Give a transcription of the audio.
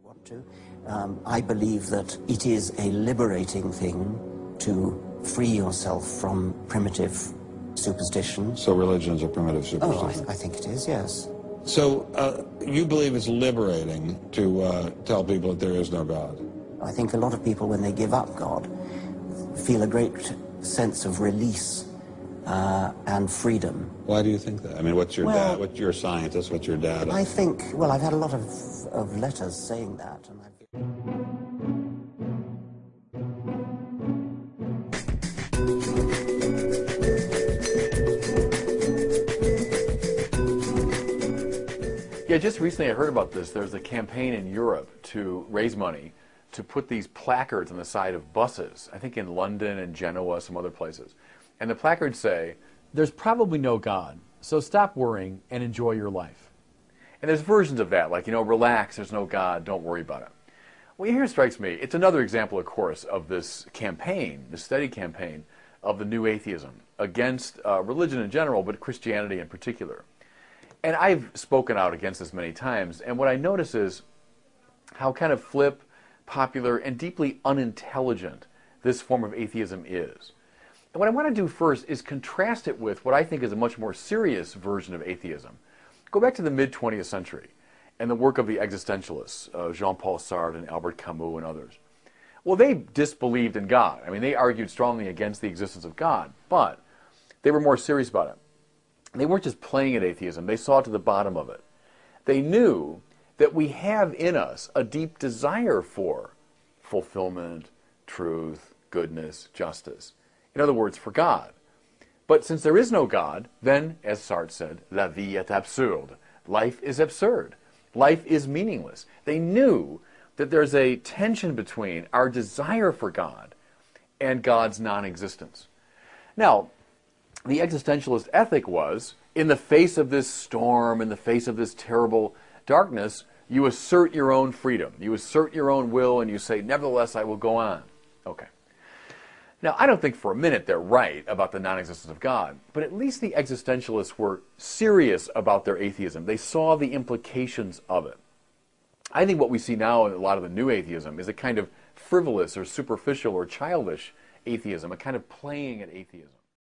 want to. I believe that it is a liberating thing to free yourself from primitive superstition. So religion is a primitive superstition? Oh, I think it is, yes. So you believe it's liberating to tell people that there is no God? I think a lot of people, when they give up God, feel a great sense of release and freedom. Why do you think that? I mean, what's your dad? What's your scientist? What's your dad? I think, well, I've had a lot of letters saying that. And Yeah, just recently I heard about this. There's a campaign in Europe to raise money to put these placards on the side of buses, I think in London and Genoa, some other places. And the placards say, "There's probably no God, so stop worrying and enjoy your life." and there's versions of that, like, relax, there's no God, don't worry about it. Well, here strikes me, it's another example, of course, of this campaign, this steady campaign of the new atheism against religion in general, but Christianity in particular. And I've spoken out against this many times, and what I notice is how kind of flip, popular, and deeply unintelligent this form of atheism is. And what I want to do first is contrast it with what I think is a much more serious version of atheism. Go back to the mid-20th century and the work of the existentialists, Jean-Paul Sartre and Albert Camus and others. Well, they disbelieved in God. I mean, they argued strongly against the existence of God, but they were more serious about it. They weren't just playing at atheism. They saw to the bottom of it. They knew that we have in us a deep desire for fulfillment, truth, goodness, justice. In other words, for God. But since there is no God, then, as Sartre said, la vie est absurde. Life is absurd. Life is meaningless. They knew that there's a tension between our desire for God and God's non-existence. Now, the existentialist ethic was, in the face of this storm, in the face of this terrible darkness, you assert your own freedom. You assert your own will, and you say, nevertheless, I will go on. Okay. Now, I don't think for a minute they're right about the non-existence of God, but at least the existentialists were serious about their atheism. They saw the implications of it. I think what we see now in a lot of the new atheism is a kind of frivolous or superficial or childish atheism, a kind of playing at atheism.